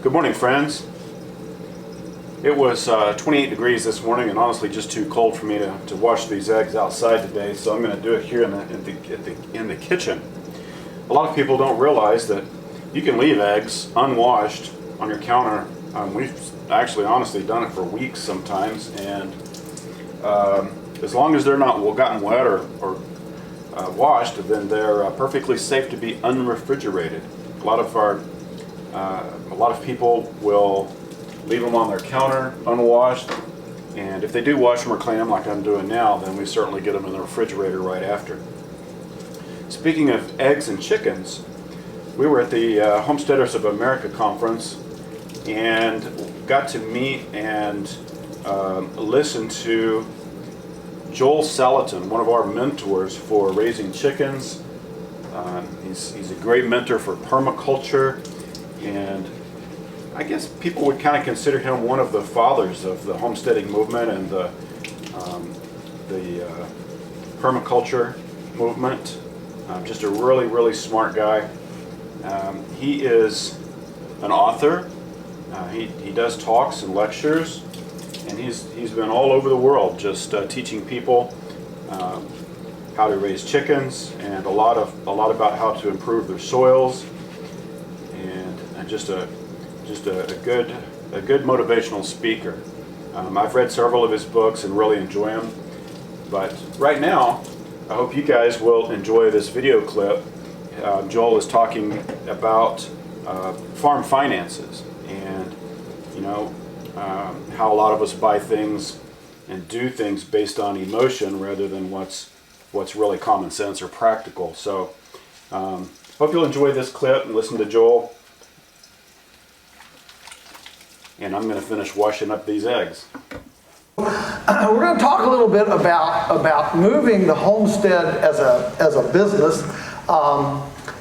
Good morning, friends. It was 28 degrees this morning, and honestly just too cold for me to wash these eggs outside today, so I'm going to do it here in the kitchen. A lot of people don't realize that you can leave eggs unwashed on your counter. We've actually honestly done it for weeks sometimes, and as long as they're not gotten wet or washed, then they're perfectly safe to be unrefrigerated. A lot of people will leave them on their counter unwashed, and if they do wash them or clean them like I'm doing now, then we certainly get them in the refrigerator right after. Speaking of eggs and chickens, we were at the Homesteaders of America conference and got to meet and listen to Joel Salatin, one of our mentors for raising chickens. He's a great mentor for permaculture, and I guess people would kind of consider him one of the fathers of the homesteading movement and the permaculture movement. Just a really, really smart guy. He is an author. He does talks and lectures, and he's been all over the world just teaching people how to raise chickens and a lot about how to improve their soils, and just a good motivational speaker. I've read several of his books and really enjoy them. But right now, I hope you guys will enjoy this video clip. Joel is talking about farm finances, and how a lot of us buy things and do things based on emotion rather than what's really common sense or practical. So hope you'll enjoy this clip and listen to Joel. And I'm going to finish washing up these eggs. We're going to talk a little bit about moving the homestead as a business.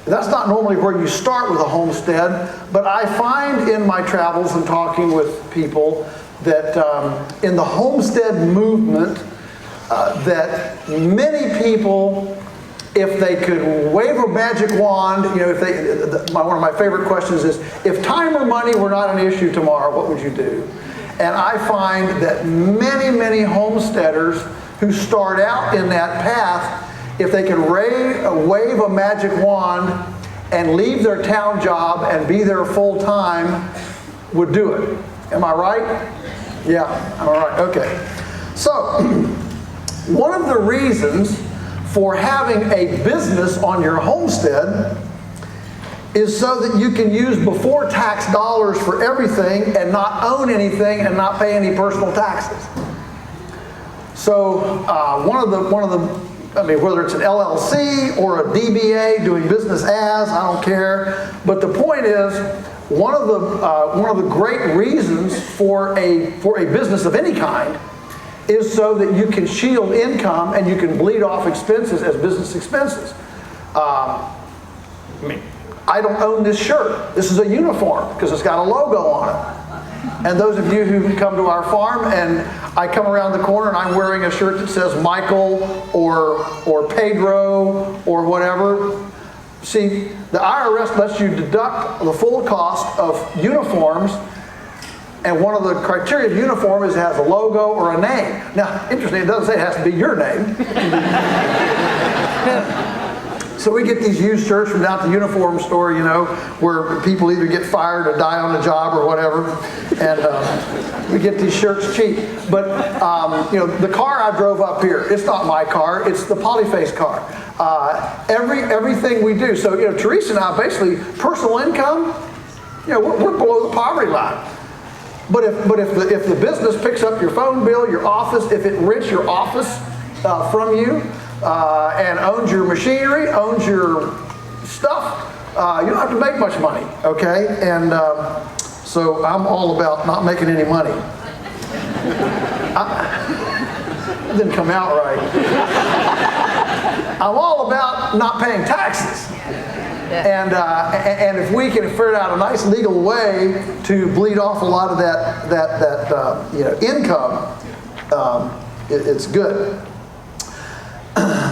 That's not normally where you start with a homestead, but I find in my travels and talking with people that in the homestead movement, that many people, if they could wave a magic wand, one of my favorite questions is, if time or money were not an issue tomorrow, what would you do? And I find that many, many homesteaders who start out in that path, if they could wave a magic wand and leave their town job and be there full time, would do it. Am I right? Yeah, am I right? Okay. So, one of the reasons for having a business on your homestead is so that you can use before tax dollars for everything and not own anything and not pay any personal taxes. So whether it's an LLC or a DBA doing business as, I don't care. But the point is, one of the great reasons for a business of any kind is so that you can shield income and you can bleed off expenses as business expenses. I don't own this shirt. This is a uniform because it's got a logo on it. And those of you who come to our farm and I come around the corner and I'm wearing a shirt that says Michael or Pedro or whatever, see, the IRS lets you deduct the full cost of uniforms. And one of the criteria of uniform is it has a logo or a name. Now, interesting, it doesn't say it has to be your name. So we get these used shirts from down at the uniform store, where people either get fired or die on the job or whatever. And we get these shirts cheap. But, the car I drove up here, it's not my car, it's the Polyface car. Everything we do. So, Teresa and I, basically, personal income, we're below the poverty line. But if the business picks up your phone bill, your office, if it rents your office from you and owns your machinery, owns your stuff, you don't have to make much money, okay? And so I'm all about not making any money. It didn't come out right. I'm all about not paying taxes. And if we can figure out a nice legal way to bleed off a lot of that income, it's good.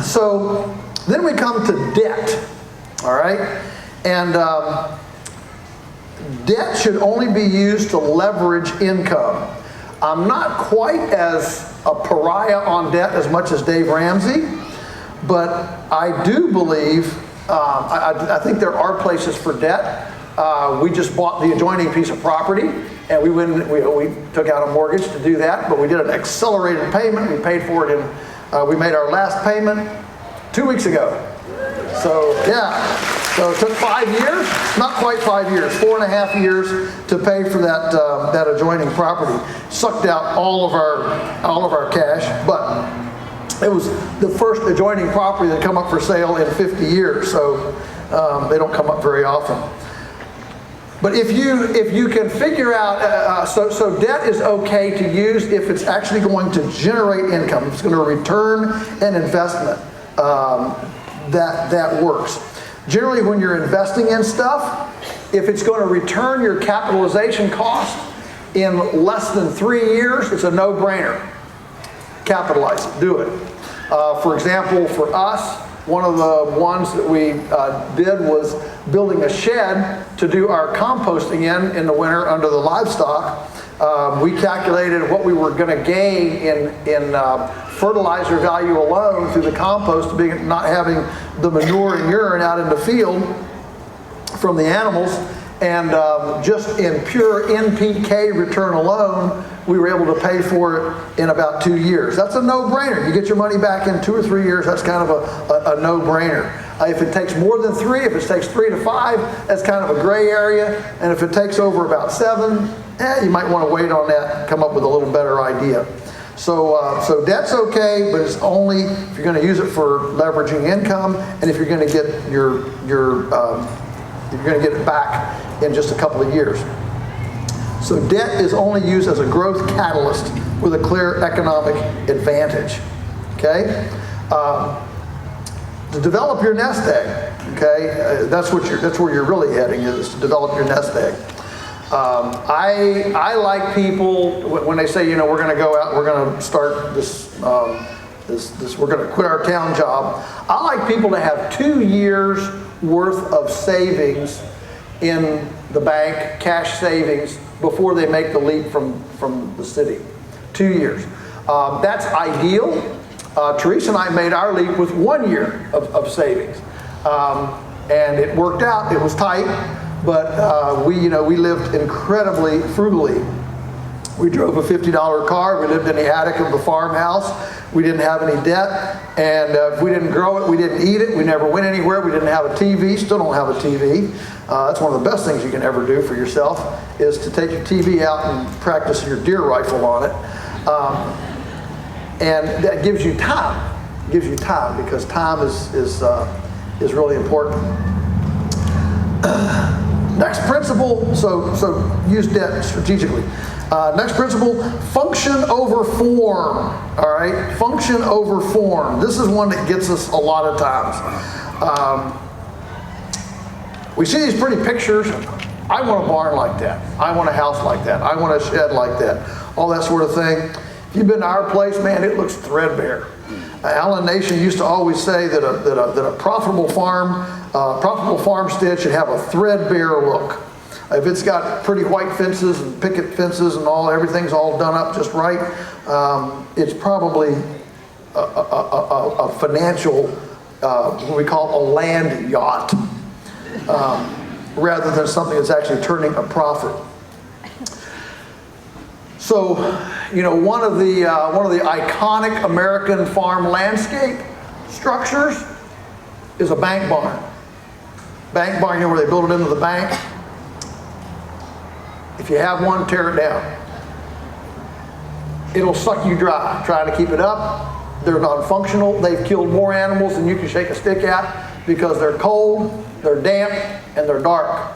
So then we come to debt, all right? And debt should only be used to leverage income. I'm not quite as a pariah on debt as much as Dave Ramsey, but I do believe, I think there are places for debt. We just bought the adjoining piece of property, and we took out a mortgage to do that, but we did an accelerated payment. We paid for it we made our last payment 2 weeks ago. So yeah, so it took 5 years, not quite 5 years, 4.5 years to pay for that adjoining property. Sucked out all of our cash, but it was the first adjoining property that come up for sale in 50 years, so they don't come up very often. But if you can figure out, so debt is okay to use if it's actually going to generate income, if it's going to return an investment, that works. Generally, when you're investing in stuff, if it's going to return your capitalization cost in less than 3 years, it's a no-brainer. Capitalize it, do it. For example, for us, one of the ones that we did was building a shed to do our composting in the winter under the livestock. We calculated what we were going to gain in fertilizer value alone through the compost, not having the manure and urine out in the field from the animals. And just in pure NPK return alone, we were able to pay for it in about 2 years. That's a no-brainer. You get your money back in 2 or 3 years, that's kind of a no-brainer. If it takes more than 3, if it takes 3 to 5, that's kind of a gray area. And if it takes over about 7, you might want to wait on that and come up with a little better idea. So debt's okay, but it's only if you're going to use it for leveraging income, and if you're going to get you're going to get it back in just a couple of years. So debt is only used as a growth catalyst with a clear economic advantage. Okay, to develop your nest egg. Okay, that's where you're really heading, is to develop your nest egg. I like people when they say, we're going to go out, we're going to start this. We're going to quit our town job. I like people to have 2 years worth of savings in the bank, cash savings, before they make the leap from the city. 2 years. That's ideal. Teresa and I made our leap with 1 year of savings. And it worked out. It was tight, but we lived incredibly frugally. We drove a $50 car. We lived in the attic of the farmhouse. We didn't have any debt. And if we didn't grow it, we didn't eat it. We never went anywhere. We didn't have a TV. Still don't have a TV. That's one of the best things you can ever do for yourself, is to take your TV out and practice your deer rifle on it. And that gives you time. It gives you time, because time is really important. Next principle, so use debt strategically. Next principle, function over form. All right, function over form. This is one that gets us a lot of times. We see these pretty pictures. I want a barn like that. I want a house like that. I want a shed like that. All that sort of thing. If you've been to our place, man, it looks threadbare. Alan Nation used to always say that a profitable farmstead should have a threadbare look. If it's got pretty white fences and picket fences and everything's all done up just right, it's probably a financial, what we call a land yacht, rather than something that's actually turning a profit. So, one of the iconic American farm landscape structures is a bank barn. Bank barn, where they build it into the bank. If you have one, tear it down. It'll suck you dry trying to keep it up. They're non-functional. They've killed more animals than you can shake a stick at, because they're cold, they're damp, and they're dark.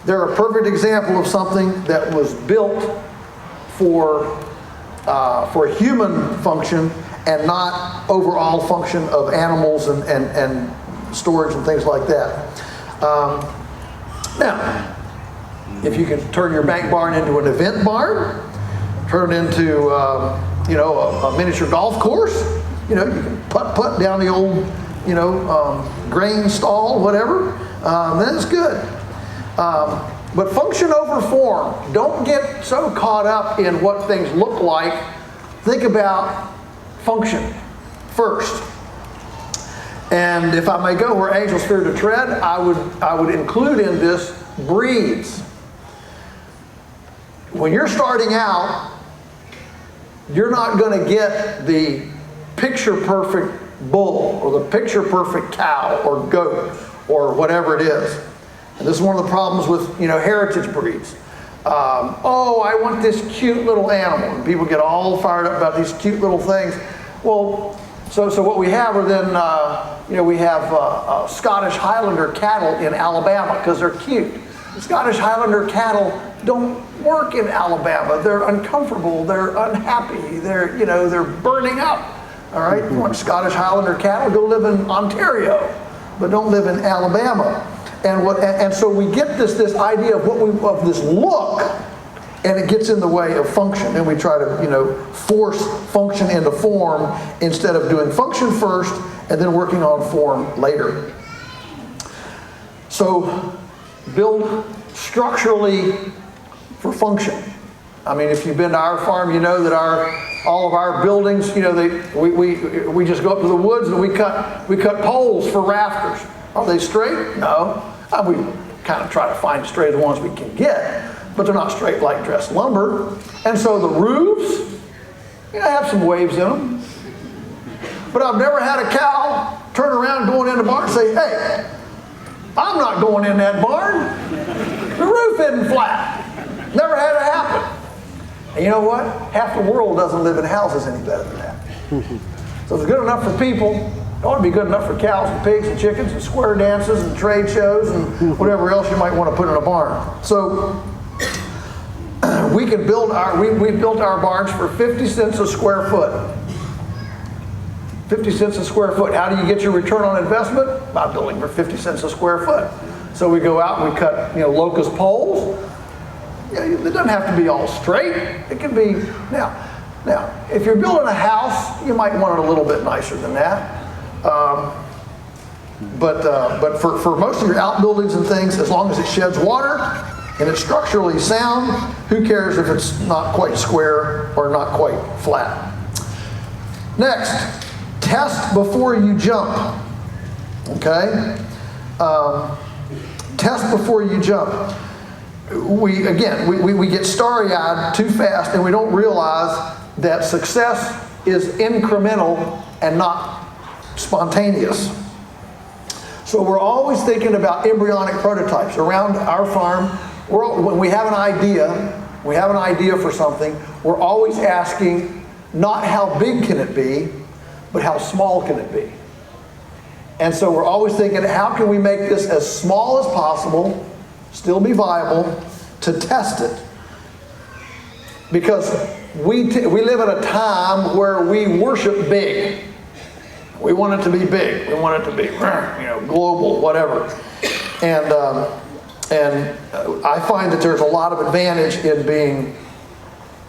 They're a perfect example of something that was built for human function and not overall function of animals and storage and things like that. Now, if you can turn your bank barn into an event barn, turn it into a miniature golf course, you can putt down the old grain stall, whatever, then it's good. But function over form. Don't get so caught up in what things look like. Think about function first. And if I may go where angels fear to tread, I would include in this breeds. When you're starting out, you're not going to get the picture-perfect bull or the picture-perfect cow or goat or whatever it is. And this is one of the problems with, heritage breeds. Oh, I want this cute little animal. And people get all fired up about these cute little things. Well, so what we have are then, we have Scottish Highlander cattle in Alabama because they're cute. The Scottish Highlander cattle don't work in Alabama. They're uncomfortable. They're unhappy. They're burning up. All right, you want Scottish Highlander cattle? Go live in Ontario, but don't live in Alabama. And so we get this idea of this look, and it gets in the way of function. And we try to force function into form instead of doing function first and then working on form later. So build structurally for function. I mean, if you've been to our farm, you know that all of our buildings, we just go up to the woods and we cut poles for rafters. Are they straight? No. We kind of try to find as straight as ones we can get, but they're not straight like dressed lumber. And so the roofs, have some waves in them. But I've never had a cow turn around going in the barn and say, hey, I'm not going in that barn. The roof isn't flat. Never had it happen. And you know what? Half the world doesn't live in houses any better than that. So if it's good enough for people, it ought to be good enough for cows and pigs and chickens and square dances and trade shows and whatever else you might want to put in a barn. So we built our barns for 50 cents a square foot. 50 cents a square foot. How do you get your return on investment? By building for 50 cents a square foot. So we go out and we cut locust poles. It doesn't have to be all straight. It can be now if you're building a house, you might want it a little bit nicer than that. But for most of your outbuildings and things, as long as it sheds water and it's structurally sound, who cares if it's not quite square or not quite flat? Next, test before you jump. Okay? Test before you jump. We get starry-eyed too fast and we don't realize that success is incremental and not spontaneous. So we're always thinking about embryonic prototypes. Around our farm, when we have an idea for something, we're always asking not how big can it be, but how small can it be? And so we're always thinking, how can we make this as small as possible, still be viable, to test it? Because we live at a time where we worship big. We want it to be big. We want it to be, global, whatever. And I find that there's a lot of advantage in being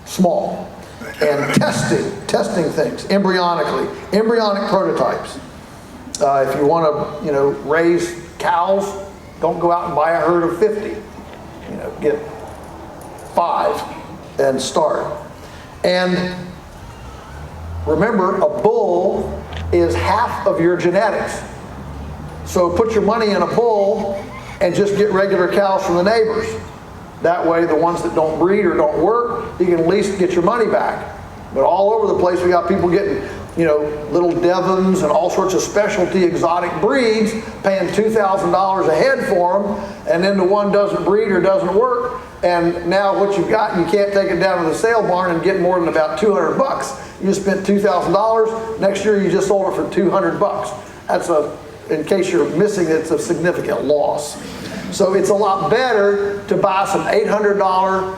small and testing things embryonically, embryonic prototypes. If you want to, raise cows, don't go out and buy a herd of 50. Get 5 and start. And remember, a bull is half of your genetics. So put your money in a bull and just get regular cows from the neighbors. That way, the ones that don't breed or don't work, you can at least get your money back. But all over the place, we got people getting, little Devons and all sorts of specialty exotic breeds, paying $2,000 a head for them, and then the one doesn't breed or doesn't work, and now what you've got, you can't take it down to the sale barn and get more than about $200. You just spent $2,000. Next year, you just sold it for $200. That's in case you're missing, it's a significant loss. So it's a lot better to buy some $800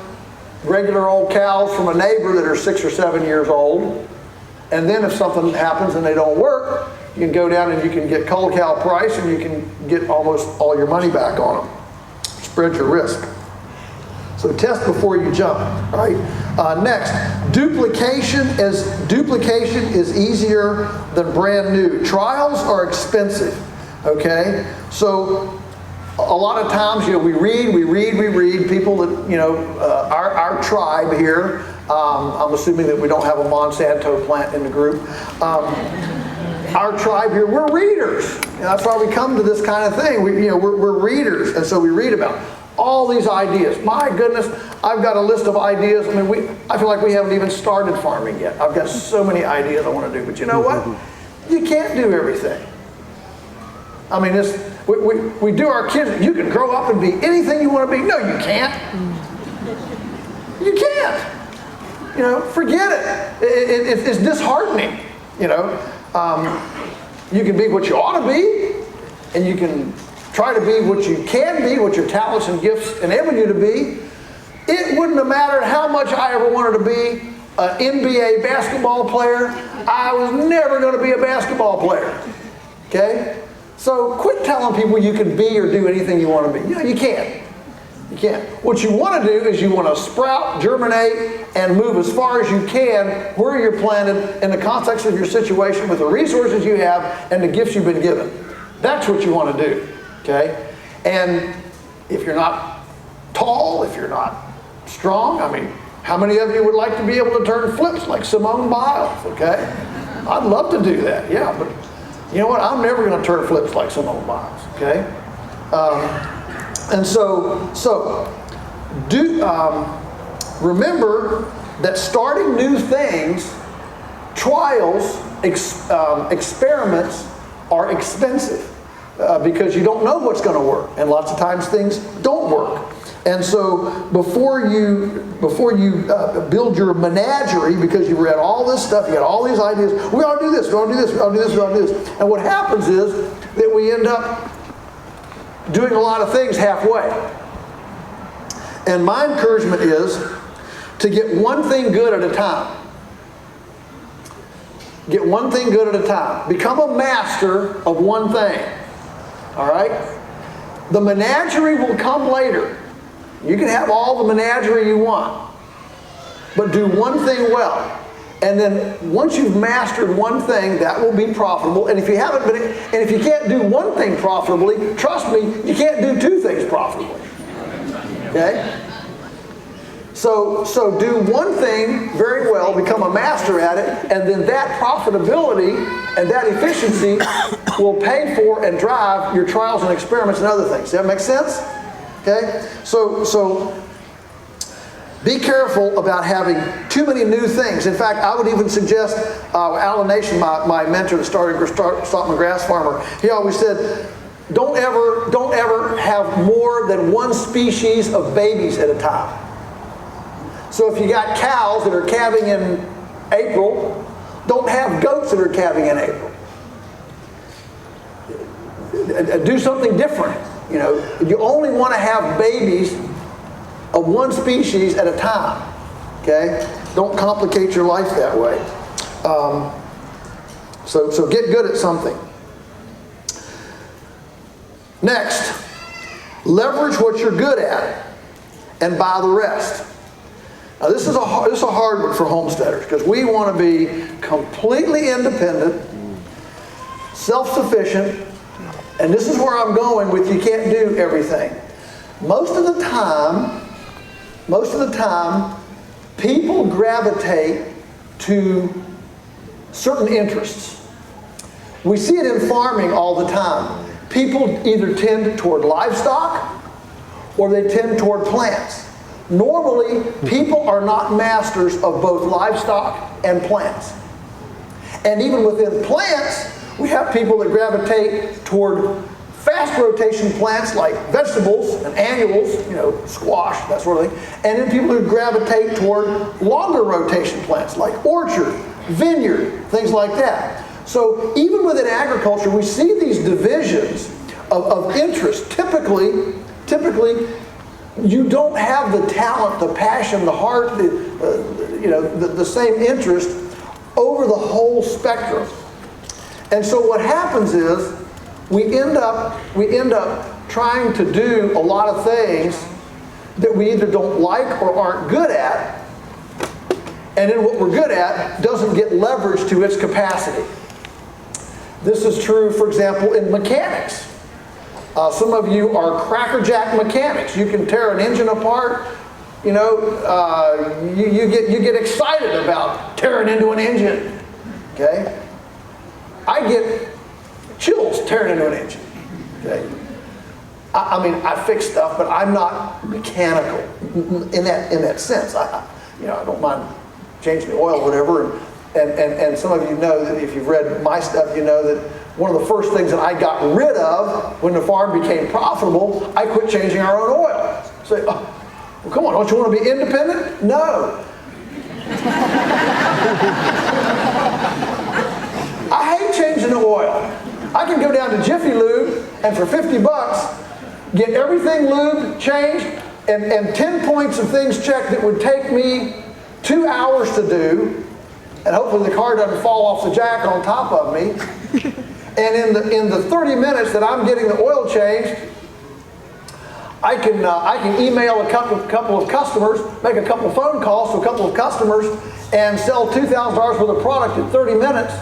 regular old cows from a neighbor that are 6 or 7 years old. And then if something happens and they don't work, you can go down and you can get cull cow price and you can get almost all your money back on them. Spread your risk. So test before you jump, right? Next, duplication is easier than brand new. Trials are expensive, okay? So a lot of times, we read. People that, our tribe here, I'm assuming that we don't have a Monsanto plant in the group. Our tribe here, we're readers. And that's why we come to this kind of thing. We're readers, and so we read about all these ideas. My goodness, I've got a list of ideas. I feel like we haven't even started farming yet. I've got so many ideas I want to do. But you know what? You can't do everything. We do our kids, you can grow up and be anything you want to be. No, you can't. You can't. Forget it. It's disheartening. You can be what you ought to be, and you can try to be what you can be, what your talents and gifts enable you to be. It wouldn't have mattered how much I ever wanted to be an NBA basketball player. I was never going to be a basketball player. Okay? So quit telling people you can be or do anything you want to be. You can't. You can't. What you want to do is you want to sprout, germinate, and move as far as you can where you're planted in the context of your situation with the resources you have and the gifts you've been given. That's what you want to do. Okay? And if you're not tall, if you're not strong, how many of you would like to be able to turn flips like Simone Biles? Okay? I'd love to do that. Yeah, but you know what? I'm never going to turn flips like Simone Biles. Okay? And so remember that starting new things, trials, experiments are expensive because you don't know what's going to work, and lots of times things don't work. And so before you build your menagerie, because you read all this stuff, you got all these ideas, we ought to do this, we ought to do this, we ought to do this, we ought to do this. And what happens is that we end up doing a lot of things halfway. And my encouragement is to get one thing good at a time. Get one thing good at a time. Become a master of one thing. All right? The menagerie will come later. You can have all the menagerie you want, but do one thing well. And then once you've mastered one thing, that will be profitable. And if you can't do one thing profitably, trust me, you can't do two things profitably. Okay? So do one thing very well, become a master at it, and then that profitability and that efficiency will pay for and drive your trials and experiments and other things. Does that make sense? Okay? So be careful about having too many new things. In fact, I would even suggest, Alan Nation, my mentor that started Stockman Grass Farmer, he always said, don't ever have more than one species of babies at a time. So if you got cows that are calving in April, don't have goats that are calving in April. Do something different. You only want to have babies of one species at a time. Okay? Don't complicate your life that way. So get good at something. Next, leverage what you're good at and buy the rest. Now this is a hard one for homesteaders because we want to be completely independent, self-sufficient, and this is where I'm going with you can't do everything. Most of the time, people gravitate to certain interests. We see it in farming all the time. People either tend toward livestock or they tend toward plants. Normally, people are not masters of both livestock and plants. And even within plants, we have people that gravitate toward fast rotation plants like vegetables and annuals, squash, that sort of thing. And then people who gravitate toward longer rotation plants like orchard, vineyard, things like that. So even within agriculture, we see these divisions of interest. Typically, you don't have the talent, the passion, the heart, the same interest over the whole spectrum. And so what happens is we end up trying to do a lot of things that we either don't like or aren't good at, and then what we're good at doesn't get leveraged to its capacity. This is true, for example, in mechanics. Some of you are crackerjack mechanics. You can tear an engine apart. You know, you get excited about tearing into an engine. Okay? I get chills tearing into an engine. Okay? I mean, I fix stuff, but I'm not mechanical in that sense. I don't mind changing the oil, whatever. And some of you know that if you've read my stuff, you know that one of the first things that I got rid of when the farm became profitable, I quit changing our own oil. Say, well, come on, don't you want to be independent? No. I hate changing the oil. I can go down to Jiffy Lube and for $50 get everything lubed, changed, and 10 points of things checked that would take me 2 hours to do, and hopefully the car doesn't fall off the jack on top of me. And in the 30 minutes that I'm getting the oil changed, I can email a couple of customers, make a couple of phone calls to a couple of customers, and sell $2,000 worth of product in 30 minutes.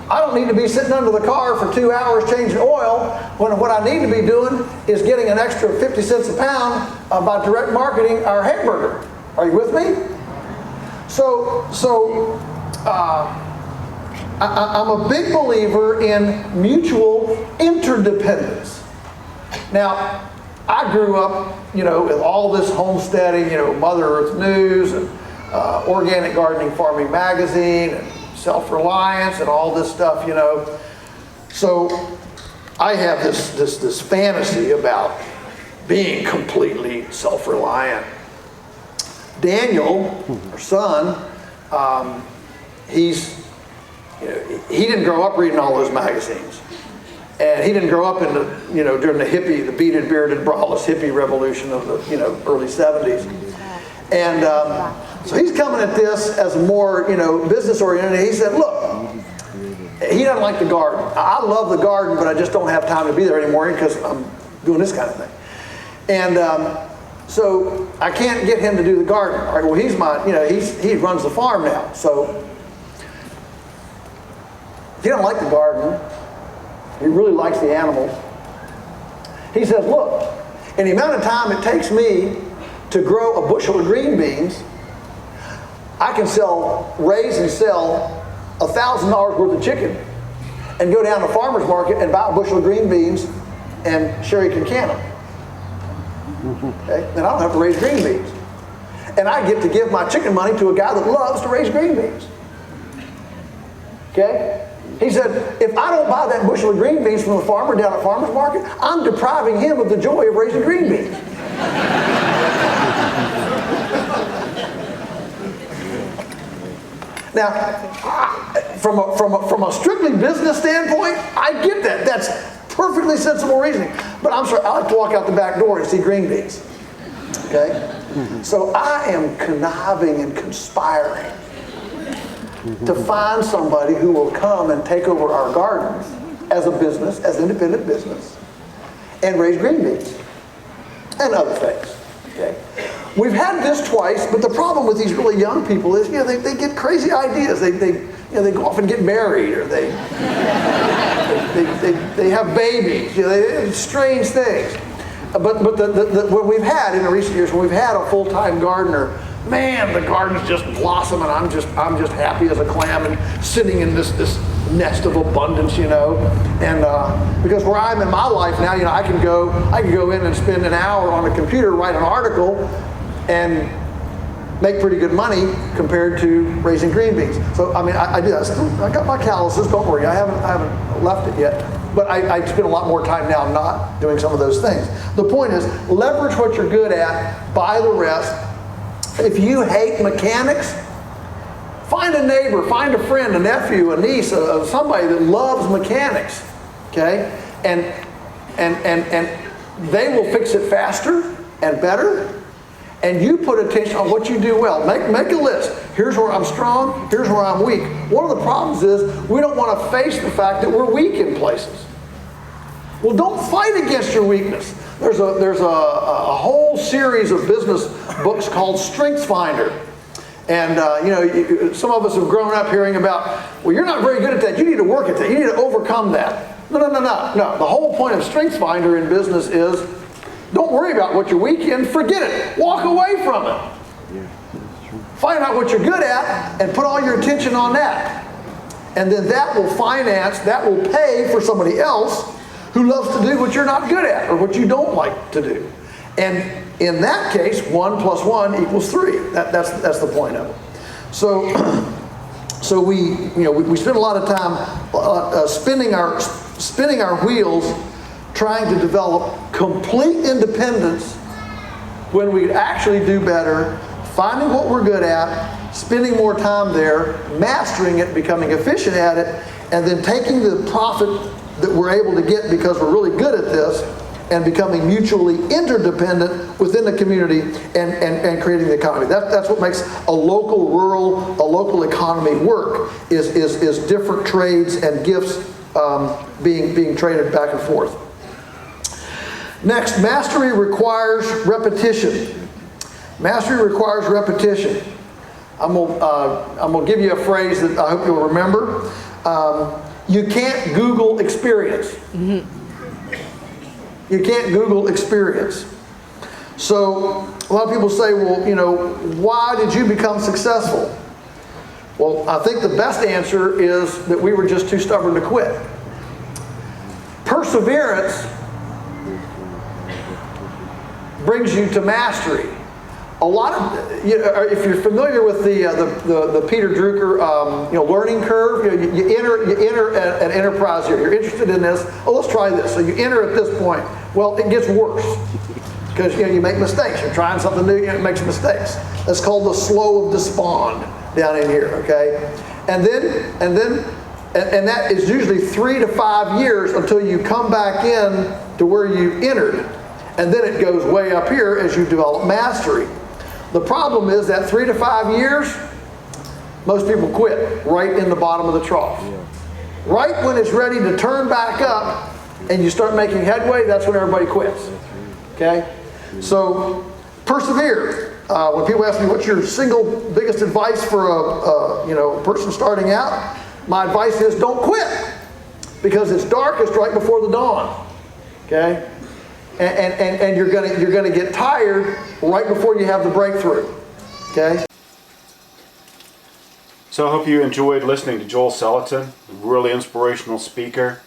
I don't need to be sitting under the car for 2 hours changing oil when what I need to be doing is getting an extra 50 cents a pound by direct marketing our hamburger. Are you with me? I'm a big believer in mutual interdependence. Now, I grew up, with all this homesteading, Mother Earth News and Organic Gardening Farming Magazine and Self-Reliance and all this stuff, So I have this fantasy about being completely self-reliant. Daniel, our son, he didn't grow up reading all those magazines. And he didn't grow up in during the beaded, bearded, braless hippie revolution of the, early 70s. And so he's coming at this as a more, business oriented. He said, look, he doesn't like the garden. I love the garden, but I just don't have time to be there anymore because I'm doing this kind of thing. And so I can't get him to do the garden. All right, well, he's my, he runs the farm now. So he doesn't like the garden. He really likes the animals. He says, look, in the amount of time it takes me to grow a bushel of green beans, I can raise and sell $1,000 worth of chicken and go down to the farmer's market and buy a bushel of green beans and Sherry can can them. Okay? And I don't have to raise green beans. And I get to give my chicken money to a guy that loves to raise green beans. Okay? He said, if I don't buy that bushel of green beans from the farmer down at farmer's market, I'm depriving him of the joy of raising green beans. Now, from a strictly business standpoint, I get that. That's perfectly sensible reasoning. But I'm sorry, I like to walk out the back door and see green beans. Okay? So I am conniving and conspiring to find somebody who will come and take over our gardens as a business, as an independent business, and raise green beans and other things. Okay? We've had this twice, but the problem with these really young people is, they get crazy ideas. They go off and get married, or they have babies. They strange things. But what we've had in the recent years, when we've had a full-time gardener, man, the garden's just blossoming. I'm just happy as a clam and sitting in this nest of abundance, And because where I'm in my life now, I can go in and spend an hour on a computer, write an article, and make pretty good money compared to raising green beans. So I do that. I got my calluses. Don't worry, I haven't left it yet. But I spend a lot more time now not doing some of those things. The point is, leverage what you're good at, buy the rest. If you hate mechanics, find a neighbor, find a friend, a nephew, a niece, somebody that loves mechanics, okay? And they will fix it faster and better. And you put attention on what you do well. Make a list. Here's where I'm strong. Here's where I'm weak. One of the problems is we don't want to face the fact that we're weak in places. Well, don't fight against your weakness. There's a whole series of business books called Strengths Finder. And some of us have grown up hearing about, well, you're not very good at that. You need to work at that. You need to overcome that. No, no, no, no, no. The whole point of StrengthsFinder in business is don't worry about what you're weak in, forget it. Walk away from it. Find out what you're good at and put all your attention on that. And then that will finance, that will pay for somebody else who loves to do what you're not good at or what you don't like to do. And in that case, 1 + 1 = 3. That's the point of it. So we spend a lot of time spinning our wheels trying to develop complete independence when we'd actually do better finding what we're good at, spending more time there, mastering it, becoming efficient at it, and then taking the profit that we're able to get because we're really good at this and becoming mutually interdependent within the community and creating the economy. That's what makes a local economy work, is different trades and gifts being traded back and forth. Next, mastery requires repetition. Mastery requires repetition. I'm gonna give you a phrase that I hope you'll remember. You can't Google experience. You can't Google experience. So a lot of people say, well, why did you become successful? Well, I think the best answer is that we were just too stubborn to quit. Perseverance brings you to mastery. A lot of, if you're familiar with the Peter Drucker learning curve, you enter an enterprise here. You're interested in this. Oh, let's try this. So you enter at this point. Well, it gets worse because you make mistakes. You're trying something new, it makes mistakes. That's called the slow of despond down in here. Okay, and that is usually 3 to 5 years until you come back in to where you entered, and then it goes way up here as you develop mastery. The problem is that 3 to 5 years, most people quit right in the bottom of the trough. Right when it's ready to turn back up and you start making headway, that's when everybody quits. Okay? So persevere. When people ask me what's your single biggest advice for a person starting out, my advice is don't quit, because it's darkest right before the dawn. Okay? And you're gonna get tired right before you have the breakthrough. Okay? So I hope you enjoyed listening to Joel Salatin, a really inspirational speaker.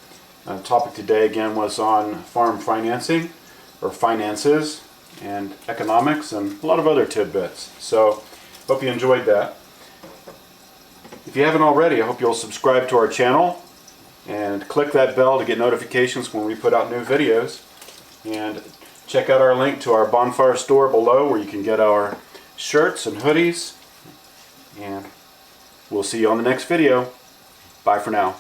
The topic today again was on farm financing, or finances, and economics, and a lot of other tidbits. So hope you enjoyed that. If you haven't already, I hope you'll subscribe to our channel and click that bell to get notifications when we put out new videos. And check out our link to our bonfire store below where you can get our shirts and hoodies. And we'll see you on the next video. Bye for now.